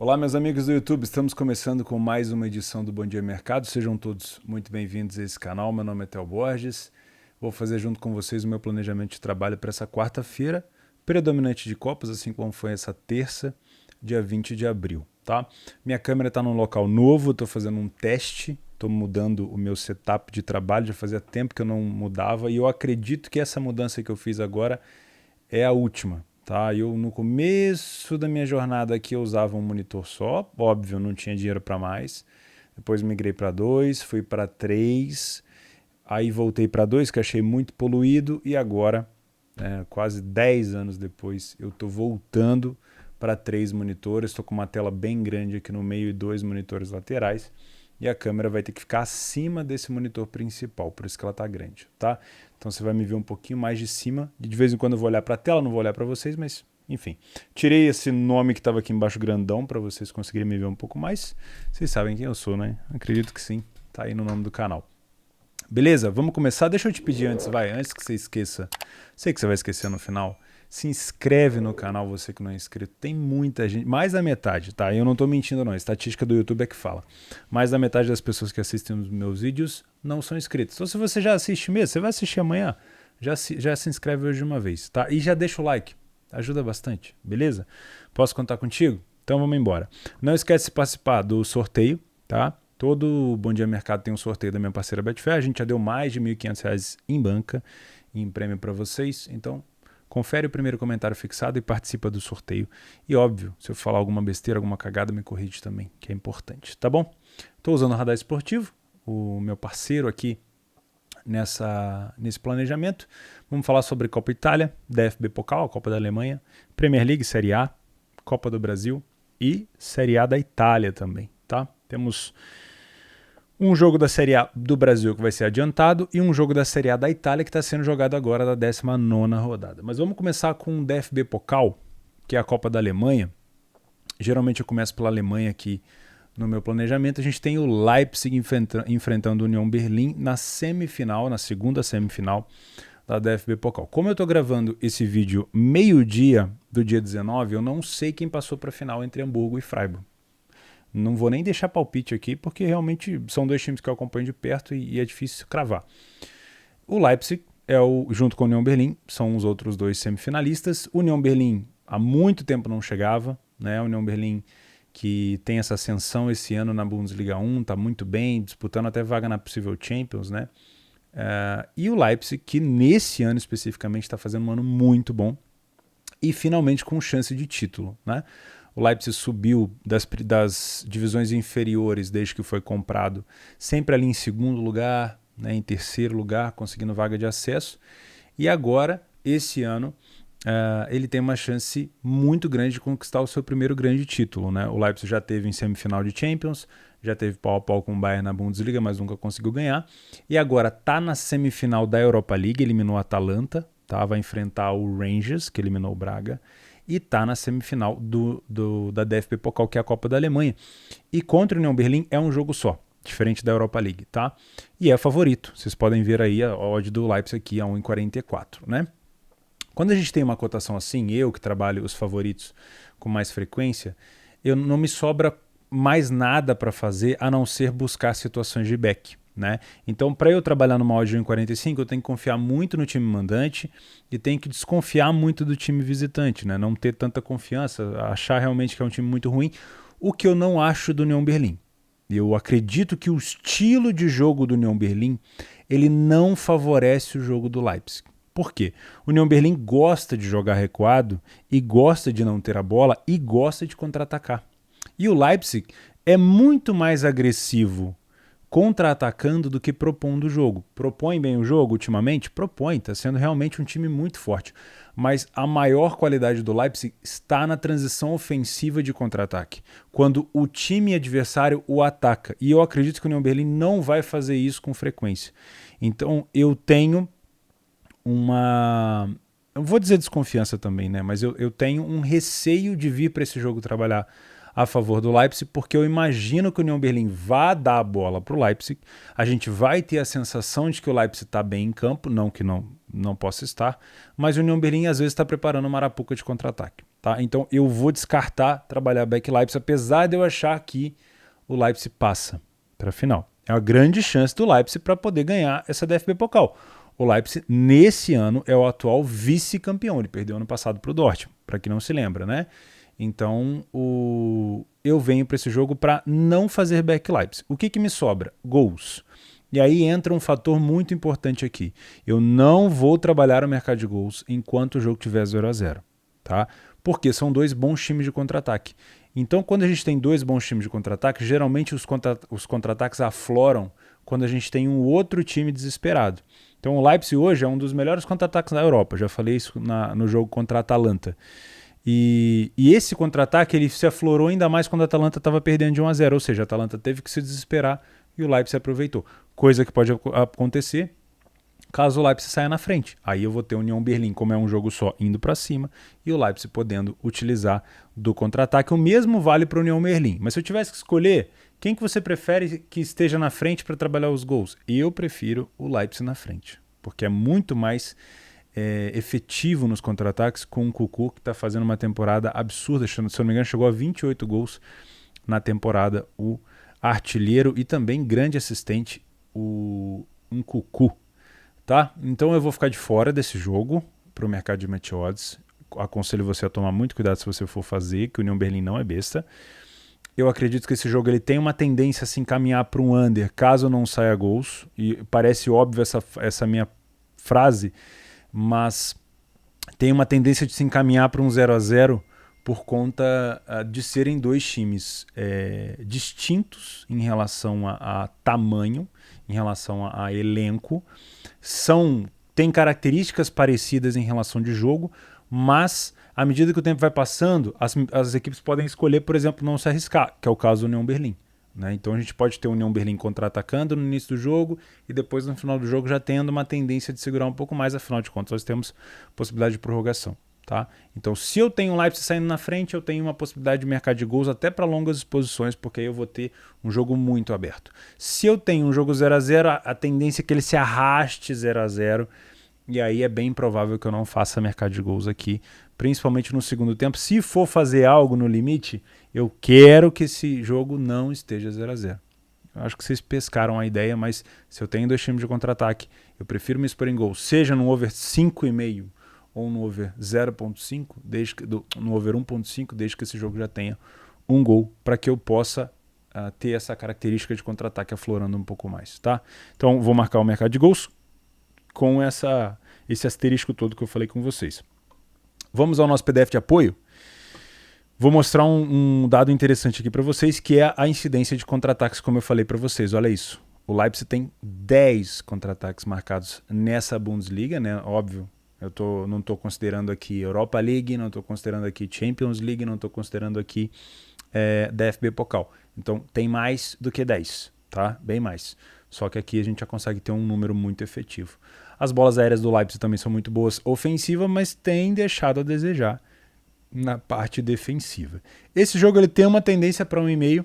Olá, meus amigos do YouTube, estamos começando com mais uma edição do Bom Dia Mercado. Sejam todos muito bem-vindos a esse canal. Meu nome é Theo Borges. Vou fazer junto com vocês o meu planejamento de trabalho para essa quarta-feira, predominante de copas, assim como foi essa terça, dia 20 de abril, tá? Minha câmera está num local novo, estou fazendo um teste, estou mudando o meu setup de trabalho, já fazia tempo que eu não mudava e eu acredito que essa mudança que eu fiz agora é a última. Tá? Eu, no começo da minha jornada aqui, eu usava um monitor só, óbvio, não tinha dinheiro para mais. Depois migrei para 2, fui para 3, aí voltei para 2, que achei muito poluído, e agora, quase 10 anos depois, eu estou voltando para 3 monitores. Estou com uma tela bem grande aqui no meio e 2 monitores laterais. E a câmera vai ter que ficar acima desse monitor principal, por isso que ela está grande, tá? Então você vai me ver um pouquinho mais de cima. De vez em quando eu vou olhar para a tela, não vou olhar para vocês, mas enfim. Tirei esse nome que estava aqui embaixo grandão para vocês conseguirem me ver um pouco mais. Vocês sabem quem eu sou, né? Acredito que sim. Tá aí no nome do canal. Beleza? Vamos começar? Deixa eu te pedir antes que você esqueça. Sei que você vai esquecer no final. Se inscreve no canal, você que não é inscrito. Tem muita gente, mais da metade, tá? Eu não tô mentindo não, a estatística do YouTube é que fala. Mais da metade das pessoas que assistem os meus vídeos não são inscritos. Então se você já assiste mesmo, você vai assistir amanhã, já se inscreve hoje de uma vez, tá? E já deixa o like, ajuda bastante, beleza? Posso contar contigo? Então vamos embora. Não esquece de participar do sorteio, tá? Todo Bom Dia Mercado tem um sorteio da minha parceira Betfair. A gente já deu mais de R$ 1.500 em banca, em prêmio para vocês, então confere o primeiro comentário fixado e participa do sorteio. E óbvio, se eu falar alguma besteira, alguma cagada, me corrige também, que é importante, tá bom? Estou usando o Radar Esportivo, o meu parceiro aqui nesse planejamento. Vamos falar sobre Copa Itália, DFB Pokal, a Copa da Alemanha, Premier League, Série A, Copa do Brasil e Série A da Itália também, tá? Temos um jogo da Série A do Brasil que vai ser adiantado e um jogo da Série A da Itália que está sendo jogado agora da 19ª rodada. Mas vamos começar com o DFB Pokal, que é a Copa da Alemanha. Geralmente eu começo pela Alemanha aqui no meu planejamento. A gente tem o Leipzig enfrentando o Union Berlin na semifinal, na segunda semifinal da DFB Pokal. Como eu estou gravando esse vídeo meio-dia do dia 19, eu não sei quem passou para a final entre Hamburgo e Freiburg. Não vou nem deixar palpite aqui, porque realmente são dois times que eu acompanho de perto e é difícil cravar. O Leipzig, junto com o Union Berlin, são os outros dois semifinalistas. O Union Berlin há muito tempo não chegava, né? O Union Berlin que tem essa ascensão esse ano na Bundesliga 1, está muito bem, disputando até vaga na possível Champions, né? E o Leipzig, que nesse ano especificamente está fazendo um ano muito bom e finalmente com chance de título, né? O Leipzig subiu das divisões inferiores desde que foi comprado, sempre ali em segundo lugar, né, em terceiro lugar, conseguindo vaga de acesso. E agora, esse ano, ele tem uma chance muito grande de conquistar o seu primeiro grande título, né? O Leipzig já teve em semifinal de Champions, já teve pau a pau com o Bayern na Bundesliga, mas nunca conseguiu ganhar. E agora está na semifinal da Europa League, eliminou a Atalanta, tá? Vai enfrentar o Rangers, que eliminou o Braga. E está na semifinal da DFB Pokal, que é a Copa da Alemanha. E contra o Union Berlin é um jogo só, diferente da Europa League, tá? E é favorito. Vocês podem ver aí a odd do Leipzig aqui a 1,44, né? Quando a gente tem uma cotação assim, eu que trabalho os favoritos com mais frequência, não me sobra mais nada para fazer a não ser buscar situações de back, né? Então, para eu trabalhar numa odd de 1,45, eu tenho que confiar muito no time mandante e tenho que desconfiar muito do time visitante, né? Não ter tanta confiança, achar realmente que é um time muito ruim, o que eu não acho do Union Berlin. Eu acredito que o estilo de jogo do Union Berlin, ele não favorece o jogo do Leipzig. Por quê? O Union Berlin gosta de jogar recuado e gosta de não ter a bola e gosta de contra-atacar. E o Leipzig é muito mais agressivo contra-atacando do que propondo o jogo. Propõe bem o jogo ultimamente? Propõe, está sendo realmente um time muito forte. Mas a maior qualidade do Leipzig está na transição ofensiva de contra-ataque, quando o time adversário o ataca. E eu acredito que o Union Berlin não vai fazer isso com frequência. Então eu tenho eu vou dizer desconfiança também, né? Mas eu tenho um receio de vir para esse jogo trabalhar a favor do Leipzig, porque eu imagino que o Union Berlin vá dar a bola para o Leipzig, a gente vai ter a sensação de que o Leipzig está bem em campo, não que não possa estar, mas o Union Berlin às vezes está preparando uma arapuca de contra-ataque. Tá? Então eu vou descartar trabalhar back Leipzig, apesar de eu achar que o Leipzig passa para a final. É uma grande chance do Leipzig para poder ganhar essa DFB Pokal. O Leipzig, nesse ano, é o atual vice-campeão. Ele perdeu ano passado para o Dortmund, para quem não se lembra, né? Então, eu venho para esse jogo para não fazer back Leipzig. O que me sobra? Gols. E aí entra um fator muito importante aqui. Eu não vou trabalhar o mercado de gols enquanto o jogo tiver 0-0, tá? Porque são dois bons times de contra-ataque. Então, quando a gente tem dois bons times de contra-ataque, geralmente os contra-ataques afloram quando a gente tem um outro time desesperado. Então, o Leipzig hoje é um dos melhores contra-ataques na Europa. Já falei isso no jogo contra a Atalanta. E esse contra-ataque ele se aflorou ainda mais quando a Atalanta estava perdendo de 1-0. Ou seja, a Atalanta teve que se desesperar e o Leipzig aproveitou. Coisa que pode acontecer caso o Leipzig saia na frente. Aí eu vou ter o União Berlim, como é um jogo só, indo para cima, e o Leipzig podendo utilizar do contra-ataque. O mesmo vale para o União Berlim. Mas se eu tivesse que escolher, quem que você prefere que esteja na frente para trabalhar os gols? Eu prefiro o Leipzig na frente, porque é muito mais efetivo nos contra-ataques com o Cucu, que está fazendo uma temporada absurda. Se eu não me engano, chegou a 28 gols na temporada, o artilheiro e também grande assistente, um Cucu. Tá? Então eu vou ficar de fora desse jogo para o mercado de match odds. Aconselho você a tomar muito cuidado se você for fazer, que o União Berlim não é besta. Eu acredito que esse jogo ele tem uma tendência a se encaminhar para um under caso não saia gols. E parece óbvio essa minha frase, mas tem uma tendência de se encaminhar para um 0-0 por conta de serem dois times distintos em relação a tamanho, em relação a elenco. Tem características parecidas em relação de jogo, mas à medida que o tempo vai passando, as equipes podem escolher, por exemplo, não se arriscar, que é o caso do União Berlim. Né? Então a gente pode ter o União Berlim contra-atacando no início do jogo e depois no final do jogo já tendo uma tendência de segurar um pouco mais, afinal de contas nós temos possibilidade de prorrogação. Tá? Então se eu tenho um Leipzig saindo na frente, eu tenho uma possibilidade de mercado de gols até para longas exposições, porque aí eu vou ter um jogo muito aberto. Se eu tenho um jogo 0-0, a tendência é que ele se arraste 0-0, e aí é bem provável que eu não faça mercado de gols aqui, principalmente no segundo tempo. Se for fazer algo no limite, eu quero que esse jogo não esteja 0-0. Eu acho que vocês pescaram a ideia, mas se eu tenho dois times de contra-ataque, eu prefiro me expor em gol, seja no over 5,5 ou no over 0,5, no over 1,5, desde que esse jogo já tenha um gol, para que eu possa ter essa característica de contra-ataque aflorando um pouco mais. Tá? Então vou marcar o mercado de gols com esse asterisco todo que eu falei com vocês. Vamos ao nosso PDF de apoio. Vou mostrar um dado interessante aqui para vocês, que é a incidência de contra-ataques, como eu falei para vocês. Olha isso. O Leipzig tem 10 contra-ataques marcados nessa Bundesliga, né? Óbvio, não estou considerando aqui Europa League, não estou considerando aqui Champions League, não estou considerando aqui DFB Pokal. Então tem mais do que 10, tá? Bem mais. Só que aqui a gente já consegue ter um número muito efetivo. As bolas aéreas do Leipzig também são muito boas ofensiva, mas tem deixado a desejar na parte defensiva. Esse jogo ele tem uma tendência para 1,5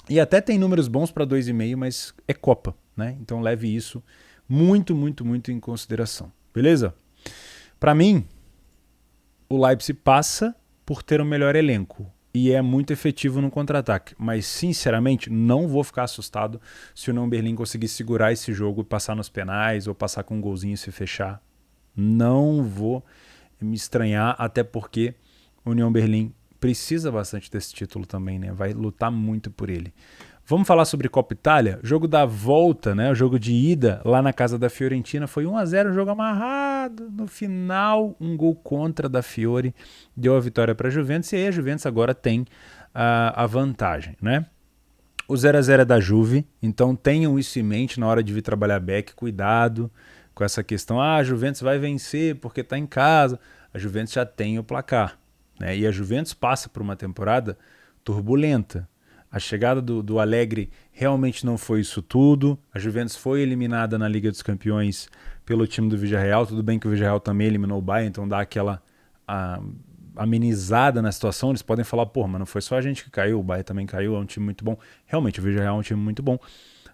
e até tem números bons para 2,5, mas é Copa, né? Então leve isso muito, muito, muito em consideração. Beleza? Para mim, o Leipzig passa por ter o melhor elenco e é muito efetivo no contra-ataque, mas sinceramente não vou ficar assustado se o União Berlim conseguir segurar esse jogo e passar nos penais ou passar com um golzinho e se fechar. Não vou me estranhar, até porque o União Berlim precisa bastante desse título também, né? Vai lutar muito por ele. Vamos falar sobre Copa Itália? Jogo da volta, né? O jogo de ida lá na casa da Fiorentina foi 1-0, jogo amarrado. No final, um gol contra da Fiore deu a vitória para a Juventus, e aí a Juventus agora tem a vantagem, né? O 0-0 é da Juve, então tenham isso em mente na hora de vir trabalhar back, cuidado com essa questão, a Juventus vai vencer porque está em casa. A Juventus já tem o placar, né? E a Juventus passa por uma temporada turbulenta. A chegada do Allegri realmente não foi isso tudo. A Juventus foi eliminada na Liga dos Campeões pelo time do Villarreal. Tudo bem que o Villarreal também eliminou o Bayern, então dá aquela amenizada na situação. Eles podem falar, pô, mas não foi só a gente que caiu, o Bayern também caiu, é um time muito bom. Realmente, o Villarreal é um time muito bom,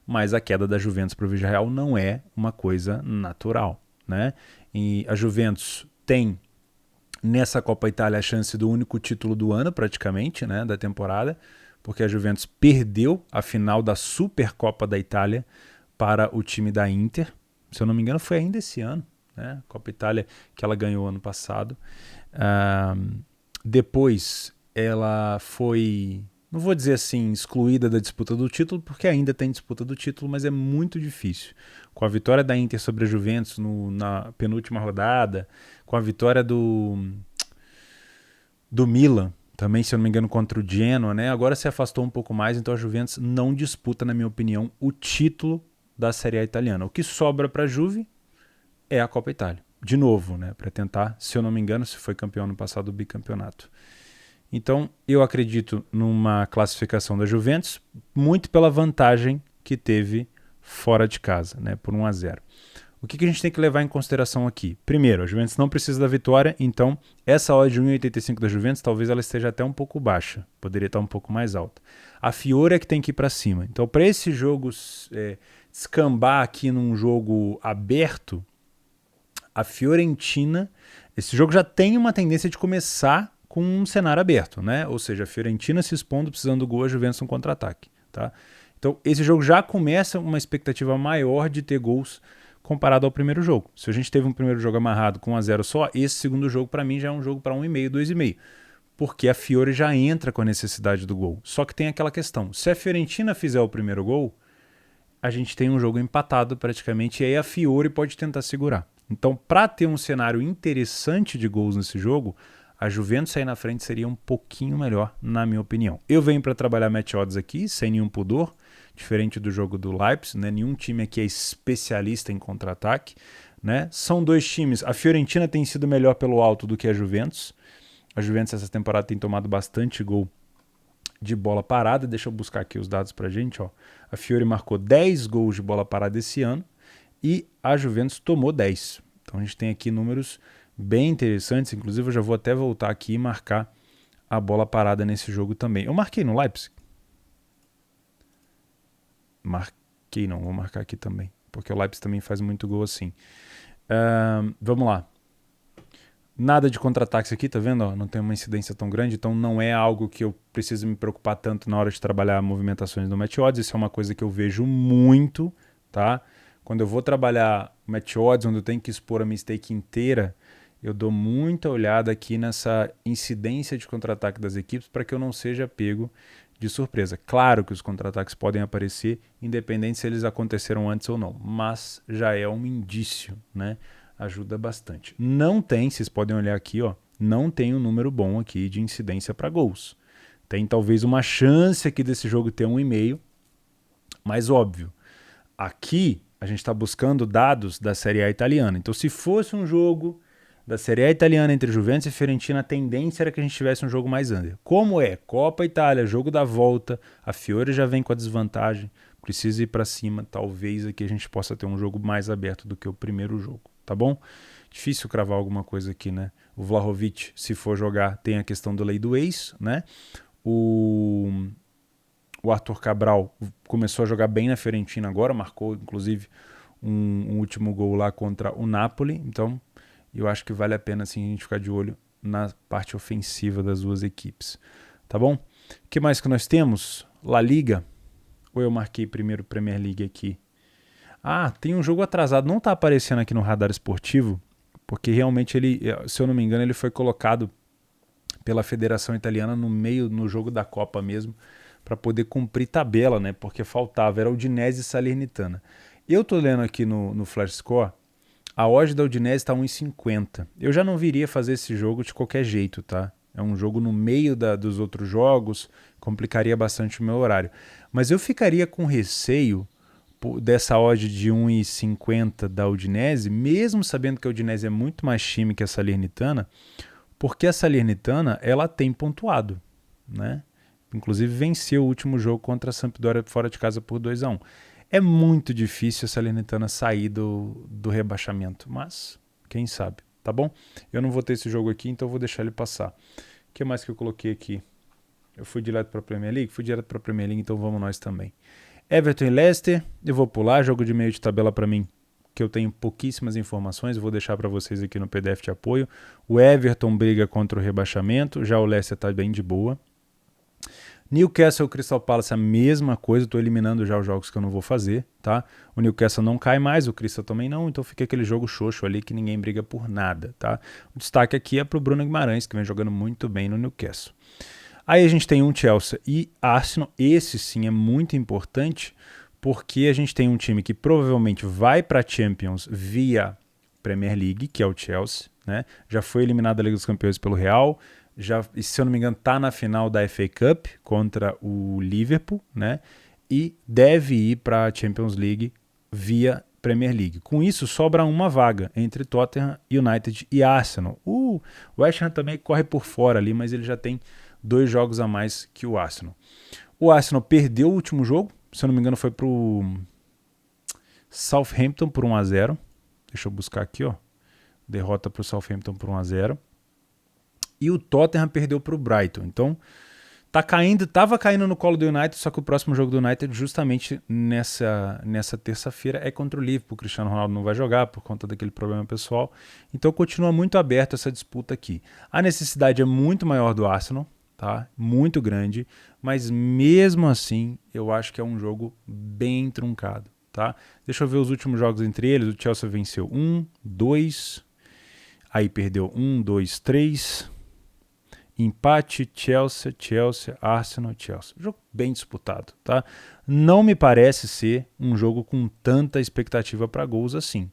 mas a queda da Juventus para o Villarreal não é uma coisa natural, né? E a Juventus tem Nessa Copa Itália, a chance do único título do ano, praticamente, né, da temporada, porque a Juventus perdeu a final da Supercopa da Itália para o time da Inter. Se eu não me engano, foi ainda esse ano, né? Copa Itália que ela ganhou ano passado. Depois, ela foi, não vou dizer assim, excluída da disputa do título, porque ainda tem disputa do título, mas é muito difícil. Com a vitória da Inter sobre a Juventus na penúltima rodada, com a vitória do Milan, também, se eu não me engano, contra o Genoa, né? Agora se afastou um pouco mais, então a Juventus não disputa, na minha opinião, o título da Série A italiana. O que sobra para a Juve é a Copa Itália. De novo, né? Para tentar, se eu não me engano, se foi campeão no passado do bicampeonato. Então, eu acredito numa classificação da Juventus, muito pela vantagem que teve fora de casa, né? Por 1-0. O que a gente tem que levar em consideração aqui? Primeiro, a Juventus não precisa da vitória, então essa odd de 1,85 da Juventus talvez ela esteja até um pouco baixa, poderia estar um pouco mais alta. A Fiore é que tem que ir para cima. Então, para esse jogo descambar aqui num jogo aberto, a Fiorentina, esse jogo já tem uma tendência de começar com um cenário aberto, né? Ou seja, a Fiorentina se expondo, precisando do gol, a Juventus um contra-ataque, tá? Então, esse jogo já começa uma expectativa maior de ter gols comparado ao primeiro jogo. Se a gente teve um primeiro jogo amarrado com 1-0 só, esse segundo jogo para mim já é um jogo para 1,5, 2,5. Porque a Fiore já entra com a necessidade do gol. Só que tem aquela questão, se a Fiorentina fizer o primeiro gol, a gente tem um jogo empatado praticamente, e aí a Fiore pode tentar segurar. Então, para ter um cenário interessante de gols nesse jogo, a Juventus sair na frente seria um pouquinho melhor, na minha opinião. Eu venho para trabalhar match odds aqui, sem nenhum pudor, diferente do jogo do Leipzig, né? Nenhum time aqui é especialista em contra-ataque, né? São dois times, a Fiorentina tem sido melhor pelo alto do que a Juventus. A Juventus essa temporada tem tomado bastante gol de bola parada. Deixa eu buscar aqui os dados pra gente, ó. A Fiore marcou 10 gols de bola parada esse ano e a Juventus tomou 10. Então a gente tem aqui números bem interessantes, inclusive eu já vou até voltar aqui e marcar a bola parada nesse jogo também. Eu marquei no Leipzig? Marquei não, vou marcar aqui também, porque o Leipzig também faz muito gol assim. Vamos lá. Nada de contra-ataques aqui, tá vendo? Ó, não tem uma incidência tão grande, então não é algo que eu preciso me preocupar tanto na hora de trabalhar movimentações no match odds. Isso é uma coisa que eu vejo muito, tá? Quando eu vou trabalhar match odds, onde eu tenho que expor a minha stake inteira, eu dou muita olhada aqui nessa incidência de contra-ataque das equipes para que eu não seja pego de surpresa. Claro que os contra-ataques podem aparecer, independente se eles aconteceram antes ou não, mas já é um indício, né? Ajuda bastante. Não tem, vocês podem olhar aqui, ó, não tem um número bom aqui de incidência para gols. Tem talvez uma chance aqui desse jogo ter 1,5, mas óbvio, aqui a gente está buscando dados da Série A italiana. Então, se fosse um jogo da Série A italiana entre Juventus e Fiorentina, a tendência era que a gente tivesse um jogo mais under. Como é Copa Itália, jogo da volta, a Fiore já vem com a desvantagem, precisa ir para cima, talvez aqui a gente possa ter um jogo mais aberto do que o primeiro jogo. Tá bom? Difícil cravar alguma coisa aqui, né? O Vlahovic, se for jogar, tem a questão da lei do ex, né? O Arthur Cabral começou a jogar bem na Fiorentina agora, marcou inclusive um último gol lá contra o Napoli, então eu acho que vale a pena assim, a gente ficar de olho na parte ofensiva das duas equipes. Tá bom? O que mais que nós temos? La Liga, ou eu marquei primeiro Premier League aqui? Ah, tem um jogo atrasado, não está aparecendo aqui no radar esportivo, porque realmente ele, se eu não me engano, ele foi colocado pela Federação Italiana no jogo da Copa mesmo, para poder cumprir tabela, né? Porque faltava, era Udinese e Salernitana. Eu tô lendo aqui no Flash Score, a odd da Udinese está 1,50. Eu já não viria fazer esse jogo de qualquer jeito, tá? É um jogo no meio dos outros jogos, complicaria bastante o meu horário. Mas eu ficaria com receio dessa odd de 1,50 da Udinese, mesmo sabendo que a Udinese é muito mais time que a Salernitana, porque a Salernitana ela tem pontuado, né? Inclusive venceu o último jogo contra a Sampdoria fora de casa por 2-1. É muito difícil a Salernitana sair do rebaixamento, mas quem sabe, tá bom? Eu não vou ter esse jogo aqui, então eu vou deixar ele passar. O que mais que eu coloquei aqui? Eu fui direto para a Premier League? Fui direto para a Premier League, então vamos nós também. Everton e Leicester, eu vou pular, jogo de meio de tabela para mim que eu tenho pouquíssimas informações, eu vou deixar para vocês aqui no PDF de apoio. O Everton briga contra o rebaixamento, já o Leicester está bem de boa. Newcastle e Crystal Palace a mesma coisa, estou eliminando já os jogos que eu não vou fazer, tá? O Newcastle não cai mais, o Crystal também não, então fica aquele jogo xoxo ali que ninguém briga por nada, tá? O destaque aqui é pro Bruno Guimarães, que vem jogando muito bem no Newcastle. Aí a gente tem um Chelsea e Arsenal, esse sim é muito importante, porque a gente tem um time que provavelmente vai para a Champions via Premier League, que é o Chelsea, né? Já foi eliminado da Liga dos Campeões pelo Real, já, se eu não me engano, está na final da FA Cup contra o Liverpool, né? E deve ir para a Champions League via Premier League. Com isso, sobra uma vaga entre Tottenham, United e Arsenal. O West Ham também corre por fora ali, mas ele já tem 2 jogos a mais que o Arsenal. O Arsenal perdeu o último jogo, se eu não me engano foi para o Southampton por 1-0. Deixa eu buscar aqui, ó. Derrota para o Southampton por 1-0. E o Tottenham perdeu para o Brighton. Então, estava caindo no colo do United, só que o próximo jogo do United, justamente nessa terça-feira, é contra o Liverpool. O Cristiano Ronaldo não vai jogar por conta daquele problema pessoal. Então, continua muito aberto essa disputa aqui. A necessidade é muito maior do Arsenal, tá? Muito grande, mas mesmo assim, eu acho que é um jogo bem truncado, tá? Deixa eu ver os últimos jogos entre eles. O Chelsea venceu 1, 2, aí perdeu 1, 2, 3... Empate, Chelsea, Arsenal, Chelsea. Jogo bem disputado, tá? Não me parece ser um jogo com tanta expectativa para gols assim,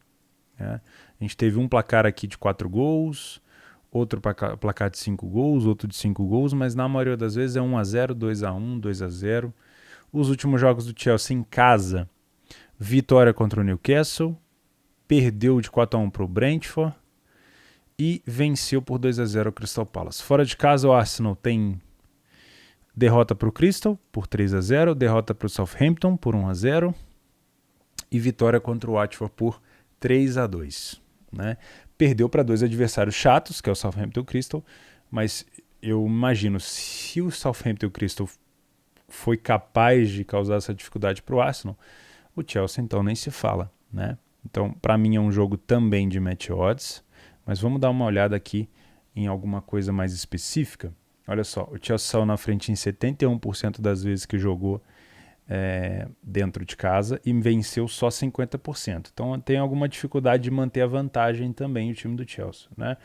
né? A gente teve um placar aqui de 4 gols, outro placar de 5 gols, outro de 5 gols, mas na maioria das vezes é 1-0, 2-1, 2-0. Os últimos jogos do Chelsea em casa, vitória contra o Newcastle, perdeu de 4-1 para o Brentford, e venceu por 2-0 o Crystal Palace. Fora de casa, o Arsenal tem derrota para o Crystal por 3-0, derrota para o Southampton por 1-0 e vitória contra o Watford por 3-2. Né? Perdeu para 2 adversários chatos, que é o Southampton e o Crystal, mas eu imagino, se o Southampton e o Crystal foi capaz de causar essa dificuldade para o Arsenal, o Chelsea então nem se fala. Né? Então, para mim é um jogo também de match odds, mas vamos dar uma olhada aqui em alguma coisa mais específica. Olha só, o Chelsea saiu na frente em 71% das vezes que jogou dentro de casa e venceu só 50%. Então tem alguma dificuldade de manter a vantagem também o time do Chelsea. Né?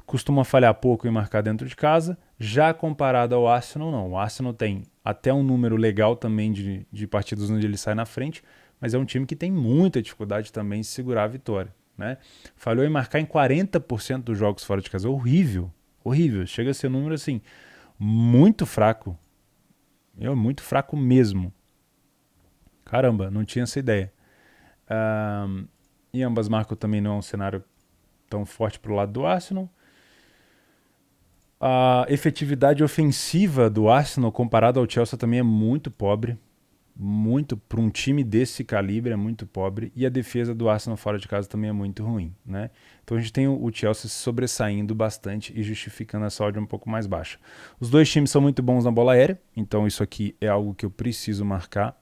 Costuma falhar pouco em marcar dentro de casa, já comparado ao Arsenal não. O Arsenal tem até um número legal também de partidas onde ele sai na frente, mas é um time que tem muita dificuldade também de segurar a vitória. Né? Falhou em marcar em 40% dos jogos fora de casa. Horrível, horrível. Chega a ser um número assim, muito fraco. Muito fraco mesmo. Caramba, não tinha essa ideia. E ambas marcam também não é um cenário tão forte para o lado do Arsenal. A efetividade ofensiva do Arsenal comparado ao Chelsea também é muito pobre. Muito para um time desse calibre é muito pobre, e a defesa do Arsenal fora de casa também é muito ruim, né? Então a gente tem o Chelsea sobressaindo bastante e justificando essa odd um pouco mais baixa. Os dois times são muito bons na bola aérea, então isso aqui é algo que eu preciso marcar,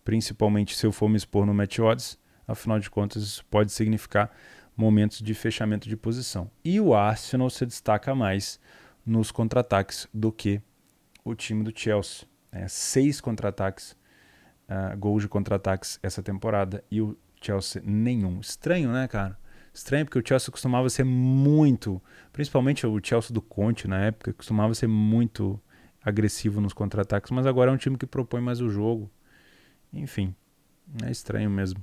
principalmente se eu for me expor no match odds, afinal de contas isso pode significar momentos de fechamento de posição. E o Arsenal se destaca mais nos contra-ataques do que o time do Chelsea, 6 contra-ataques, gols de contra-ataques essa temporada, e o Chelsea nenhum. Estranho, né, cara? Estranho, porque o Chelsea costumava ser muito, principalmente o Chelsea do Conte na época, costumava ser muito agressivo nos contra-ataques, mas agora é um time que propõe mais o jogo. Enfim, é estranho mesmo.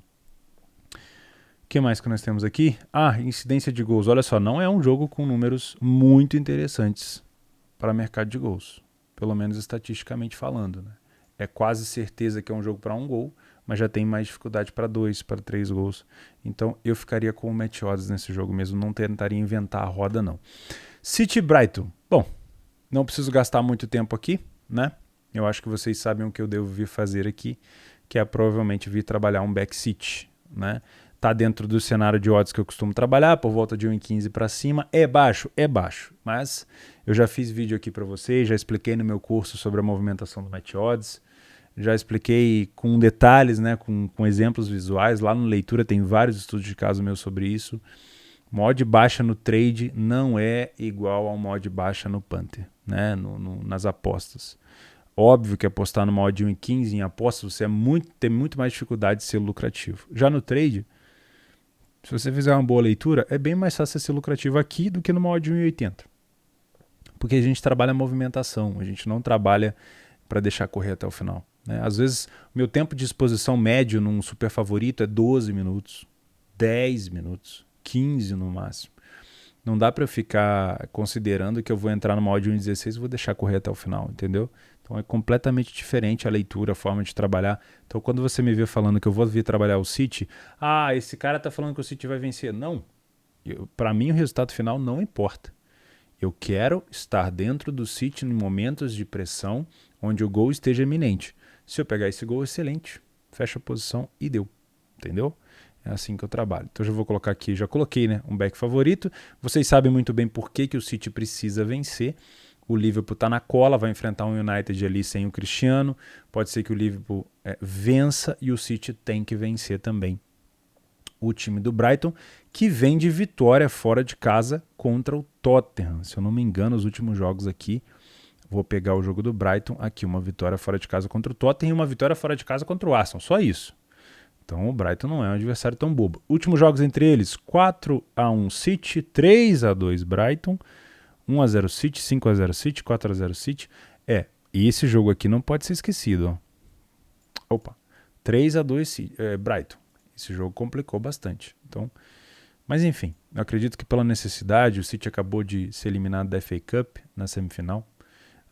O que mais que nós temos aqui? Incidência de gols. Olha só, não é um jogo com números muito interessantes para mercado de gols, pelo menos estatisticamente falando, né? É quase certeza que é um jogo para 1 gol, mas já tem mais dificuldade para 2, para 3 gols. Então eu ficaria com o match odds nesse jogo mesmo, não tentaria inventar a roda não. City Brighton. Bom, não preciso gastar muito tempo aqui, né? Eu acho que vocês sabem o que eu devo vir fazer aqui, que é provavelmente vir trabalhar um back City, né? Tá dentro do cenário de odds que eu costumo trabalhar, por volta de 1,15 para cima. É baixo, mas eu já fiz vídeo aqui para vocês, já expliquei no meu curso sobre a movimentação do match odds. Já expliquei com detalhes, né, com exemplos visuais. Lá no Leitura tem vários estudos de caso meu sobre isso. Mod baixa no trade não é igual ao mod baixa no Panther, né, nas apostas. Óbvio que apostar numa odd 1,15 em apostas você tem muito mais dificuldade de ser lucrativo. Já no trade, se você fizer uma boa leitura, é bem mais fácil ser lucrativo aqui do que numa odd 1,80. Porque a gente trabalha movimentação, a gente não trabalha para deixar correr até o final. Né? Às vezes, meu tempo de exposição médio num super favorito é 12 minutos, 10 minutos, 15 no máximo. Não dá para eu ficar considerando que eu vou entrar numa odd 1,16 e vou deixar correr até o final, entendeu? Então é completamente diferente a leitura, a forma de trabalhar. Então quando você me vê falando que eu vou vir trabalhar o City, esse cara tá falando que o City vai vencer. Não, para mim o resultado final não importa. Eu quero estar dentro do City em momentos de pressão onde o gol esteja iminente. Se eu pegar esse gol, excelente. Fecha a posição e deu. Entendeu? É assim que eu trabalho. Então eu já vou colocar aqui, já coloquei, né, um back favorito. Vocês sabem muito bem por que o City precisa vencer. O Liverpool está na cola, vai enfrentar um United ali sem o Cristiano. Pode ser que o Liverpool vença e o City tem que vencer também. O time do Brighton, que vem de vitória fora de casa contra o Tottenham. Se eu não me engano, os últimos jogos aqui, vou pegar o jogo do Brighton, aqui uma vitória fora de casa contra o Tottenham e uma vitória fora de casa contra o Arsenal, só isso. Então o Brighton não é um adversário tão bobo. Últimos jogos entre eles, 4-1 City, 3-2 Brighton, 1-0 City, 5-0 City, 4-0 City. E esse jogo aqui não pode ser esquecido. 3-2 Brighton. Esse jogo complicou bastante. Então, mas enfim, eu acredito que pela necessidade, o City acabou de ser eliminado da FA Cup na semifinal.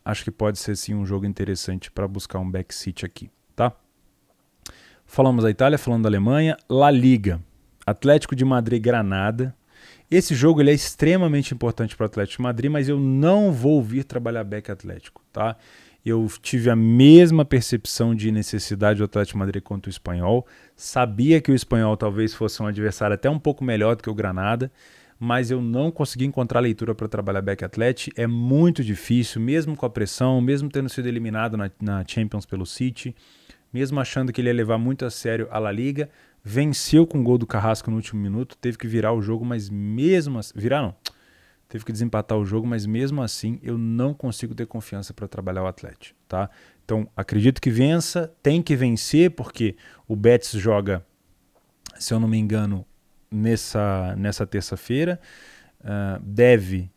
Acho que pode ser sim um jogo interessante para buscar um back City aqui, tá? Falamos da Itália, falando da Alemanha. La Liga, Atlético de Madrid, Granada. Esse jogo ele é extremamente importante para o Atlético de Madrid, mas eu não vou vir trabalhar back Atlético, tá? Eu tive a mesma percepção de necessidade do Atlético de Madrid contra o Espanhol. Sabia que o Espanhol talvez fosse um adversário até um pouco melhor do que o Granada, mas eu não consegui encontrar leitura para trabalhar back Atlético. É muito difícil, mesmo com a pressão, mesmo tendo sido eliminado na Champions pelo City, mesmo achando que ele ia levar muito a sério a La Liga. Venceu com o gol do Carrasco no último minuto, teve que virar o jogo, mas mesmo assim... Virar não. Teve que desempatar o jogo, mas mesmo assim eu não consigo ter confiança para trabalhar o Atlético, tá? Então acredito que vença, tem que vencer, porque o Betis joga, se eu não me engano, nessa terça-feira. Deve,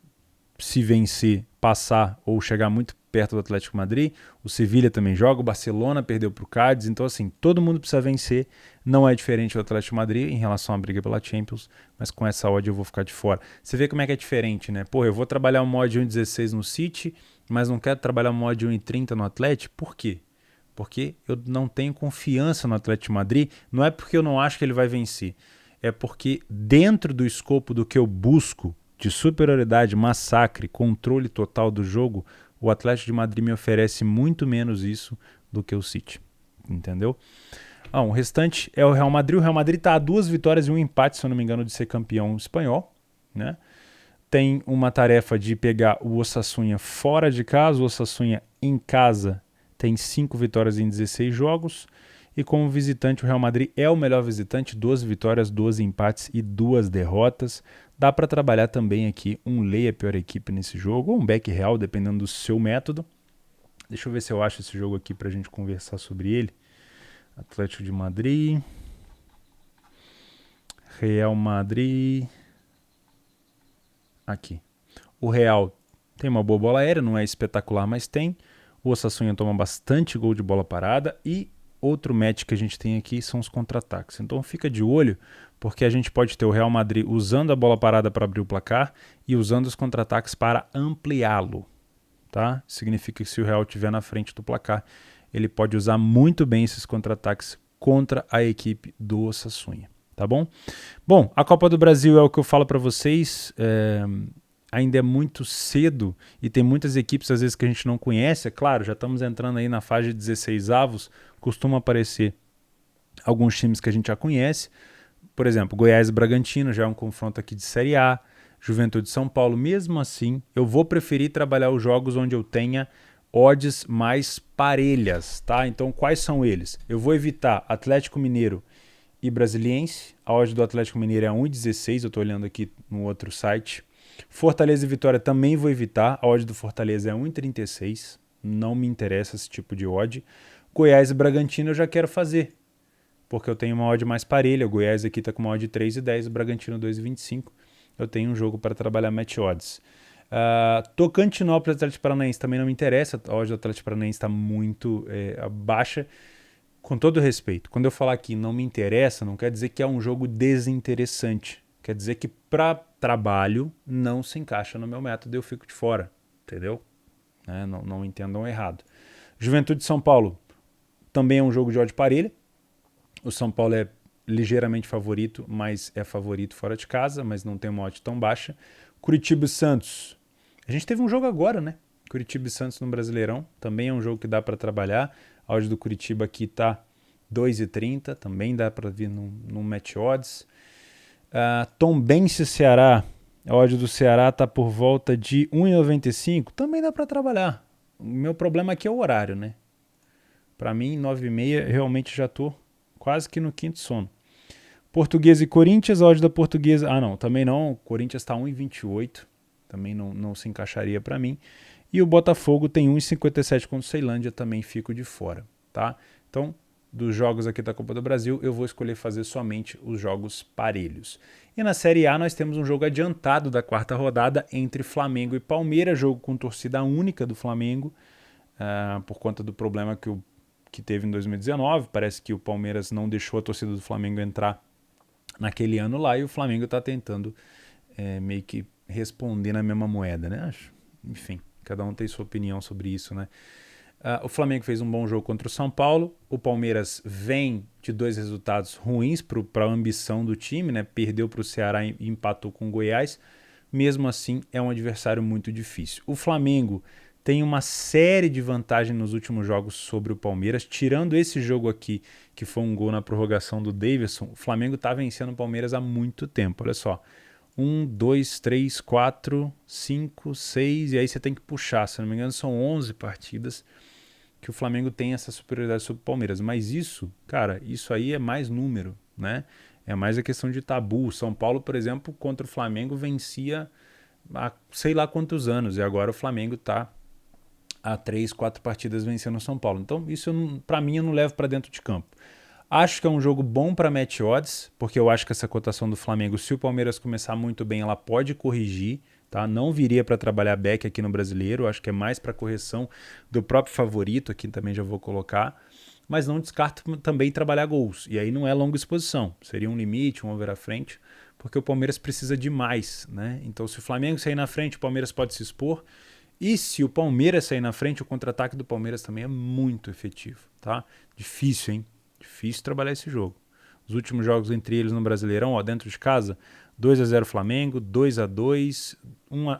se vencer, passar ou chegar muito perto do Atlético de Madrid. O Sevilla também joga, o Barcelona perdeu para o Cádiz, então assim, todo mundo precisa vencer. Não é diferente do Atlético de Madrid em relação à briga pela Champions, mas com essa odd eu vou ficar de fora. Você vê como é que é diferente, né? Eu vou trabalhar um mod 1,16 no City, mas não quero trabalhar um mod 1,30 no Atlético. Por quê? Porque eu não tenho confiança no Atlético de Madrid. Não é porque eu não acho que ele vai vencer, é porque dentro do escopo do que eu busco de superioridade, massacre, controle total do jogo, o Atlético de Madrid me oferece muito menos isso do que o City, entendeu? O restante é o Real Madrid. O Real Madrid está a 2 vitórias e 1 empate, se eu não me engano, de ser campeão espanhol, né? Tem uma tarefa de pegar o Osasuna fora de casa. O Osasuna em casa tem 5 vitórias em 16 jogos. E como visitante, o Real Madrid é o melhor visitante, 2 vitórias, 2 empates e 2 derrotas. Dá para trabalhar também aqui um Lei a pior equipe nesse jogo, ou um back real, dependendo do seu método. Deixa eu ver se eu acho esse jogo aqui para a gente conversar sobre ele. Atlético de Madrid, Real Madrid, aqui. O Real tem uma boa bola aérea, não é espetacular, mas tem. O Osasuna toma bastante gol de bola parada e outro match que a gente tem aqui são os contra-ataques. Então fica de olho, porque a gente pode ter o Real Madrid usando a bola parada para abrir o placar e usando os contra-ataques para ampliá-lo, tá? Significa que se o Real estiver na frente do placar, ele pode usar muito bem esses contra-ataques contra a equipe do Osasuna, tá bom? Bom, a Copa do Brasil é o que eu falo para vocês, ainda é muito cedo e tem muitas equipes às vezes que a gente não conhece. É claro, já estamos entrando aí na fase de 16 avos, costuma aparecer alguns times que a gente já conhece, por exemplo, Goiás e Bragantino já é um confronto aqui de Série A, Juventude de São Paulo. Mesmo assim, eu vou preferir trabalhar os jogos onde eu tenha odds mais parelhas, tá? Então, quais são eles? Eu vou evitar Atlético Mineiro e Brasiliense. A odd do Atlético Mineiro é 1,16, eu tô olhando aqui no outro site. Fortaleza e Vitória também vou evitar. A odd do Fortaleza é 1,36. Não me interessa esse tipo de odd. Goiás e Bragantino eu já quero fazer, porque eu tenho uma odd mais parelha. O Goiás aqui está com uma odd 3,10, o Bragantino 2,25. Eu tenho um jogo para trabalhar match odds. Tocantinópolis e Atlético Paranaense também não me interessa. A odd do Atlético Paranaense está muito baixa. Com todo respeito, quando eu falar aqui não me interessa, não quer dizer que é um jogo desinteressante. Quer dizer que para trabalho não se encaixa no meu método e eu fico de fora. Entendeu? Não entendam errado. Juventude de São Paulo também é um jogo de odd parelha. O São Paulo é ligeiramente favorito, mas é favorito fora de casa, mas não tem uma odd tão baixa. Curitiba e Santos. A gente teve um jogo agora, né? Curitiba e Santos no Brasileirão. Também é um jogo que dá para trabalhar. A odd do Curitiba aqui tá 2,30. Também dá para vir no match odds. Tombense e Ceará. A odd do Ceará tá por volta de 1,95. Também dá para trabalhar. O meu problema aqui é o horário, né? Para mim, 9h30, realmente já tô quase que no quinto sono. Portuguesa e Corinthians, a odd da Portuguesa... também não. O Corinthians está 1,28. Também não se encaixaria para mim. E o Botafogo tem 1,57 contra o Ceilândia, também fico de fora, tá? Então, dos jogos aqui da Copa do Brasil, eu vou escolher fazer somente os jogos parelhos. E na Série A nós temos um jogo adiantado da quarta rodada entre Flamengo e Palmeiras, jogo com torcida única do Flamengo, por conta do problema que teve em 2019. Parece que o Palmeiras não deixou a torcida do Flamengo entrar naquele ano lá e o Flamengo está tentando meio que responder na mesma moeda, né? Enfim, cada um tem sua opinião sobre isso, né? O Flamengo fez um bom jogo contra o São Paulo. O Palmeiras vem de 2 resultados ruins para a ambição do time, né? Perdeu para o Ceará e empatou com o Goiás. Mesmo assim, é um adversário muito difícil. O Flamengo tem uma série de vantagens nos últimos jogos sobre o Palmeiras. Tirando esse jogo aqui, que foi um gol na prorrogação do Davidson, o Flamengo está vencendo o Palmeiras há muito tempo. Olha só. 1, 2, 3, 4, 5, 6, e aí você tem que puxar. Se não me engano, são 11 partidas que o Flamengo tem essa superioridade sobre o Palmeiras. Mas isso, cara, isso aí é mais número, né? É mais a questão de tabu. São Paulo, por exemplo, contra o Flamengo vencia há sei lá quantos anos, e agora o Flamengo está há 3, 4 partidas vencendo o São Paulo. Então, isso para mim eu não levo para dentro de campo. Acho que é um jogo bom para match odds, porque eu acho que essa cotação do Flamengo, se o Palmeiras começar muito bem, ela pode corrigir, tá? Não viria para trabalhar back aqui no Brasileiro, acho que é mais para correção do próprio favorito, aqui também já vou colocar, mas não descarto também trabalhar gols, e aí não é longa exposição, seria um limite, um over à frente, porque o Palmeiras precisa de mais, né? Então se o Flamengo sair na frente, o Palmeiras pode se expor, e se o Palmeiras sair na frente, o contra-ataque do Palmeiras também é muito efetivo, tá? Difícil, hein? Difícil trabalhar esse jogo. Os últimos jogos entre eles no Brasileirão, dentro de casa, 2-0 Flamengo, 2-2,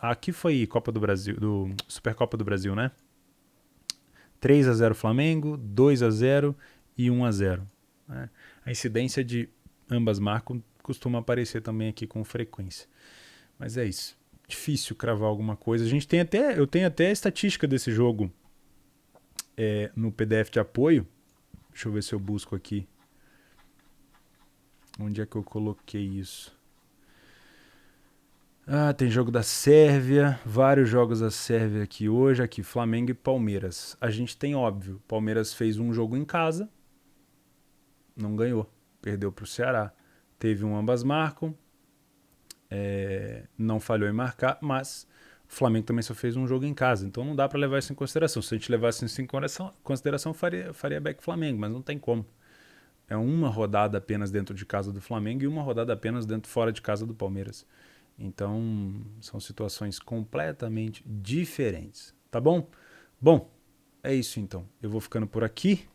aqui foi Copa do Brasil, do Supercopa do Brasil, né? 3-0 Flamengo, 2-0 e 1-0. Né? A incidência de ambas marcas costuma aparecer também aqui com frequência. Mas é isso. Difícil cravar alguma coisa. Eu tenho até a estatística desse jogo no PDF de apoio. Deixa eu ver se eu busco aqui. Onde é que eu coloquei isso? Tem jogo da Sérvia. Vários jogos da Sérvia aqui hoje. Aqui, Flamengo e Palmeiras. A gente tem, óbvio, Palmeiras fez um jogo em casa. Não ganhou. Perdeu para o Ceará. Teve um ambas marcam. Não falhou em marcar, mas o Flamengo também só fez um jogo em casa, então não dá para levar isso em consideração. Se a gente levasse isso em consideração, faria back Flamengo, mas não tem como. É uma rodada apenas dentro de casa do Flamengo e uma rodada apenas fora de casa do Palmeiras. Então, são situações completamente diferentes, tá bom? Bom, é isso então. Eu vou ficando por aqui.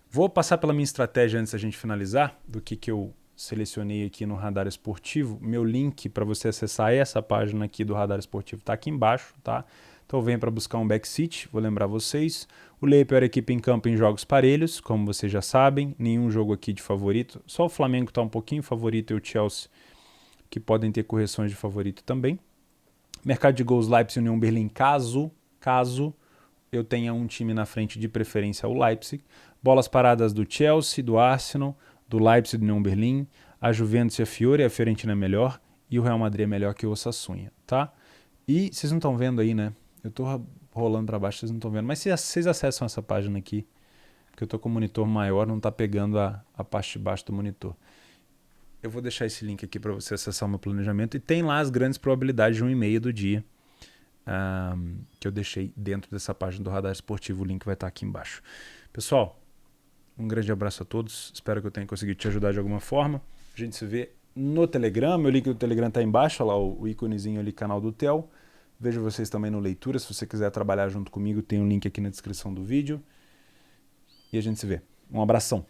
Vou passar pela minha estratégia antes da gente finalizar, do que eu selecionei aqui no Radar Esportivo. Meu link para você acessar essa página aqui do Radar Esportivo está aqui embaixo, tá? Então venha para buscar um backseat, vou lembrar vocês. O Lei é a pior equipe em campo em jogos parelhos, como vocês já sabem. Nenhum jogo aqui de favorito. Só o Flamengo está um pouquinho favorito e o Chelsea, que podem ter correções de favorito também. Mercado de gols Leipzig e União Berlim, caso caso eu tenha um time na frente, de preferência o Leipzig. Bolas paradas do Chelsea, do Arsenal, do Leipzig e do Union Berlin, a Juventus e a Fiorentina é melhor, e o Real Madrid é melhor que o Osasuna, tá? E vocês não estão vendo aí, né? Eu tô rolando para baixo, vocês não estão vendo, mas vocês acessam essa página aqui, porque eu tô com o monitor maior, não tá pegando a parte de baixo do monitor. Eu vou deixar esse link aqui para você acessar o meu planejamento, e tem lá as grandes probabilidades de 1,5 do dia, que eu deixei dentro dessa página do Radar Esportivo. O link vai estar aqui embaixo. Pessoal, um grande abraço a todos. Espero que eu tenha conseguido te ajudar de alguma forma. A gente se vê no Telegram. Meu link do Telegram está embaixo. Olha lá o íconezinho ali, canal do Theo. Vejo vocês também no Leitura. Se você quiser trabalhar junto comigo, tem um link aqui na descrição do vídeo. E a gente se vê. Um abração.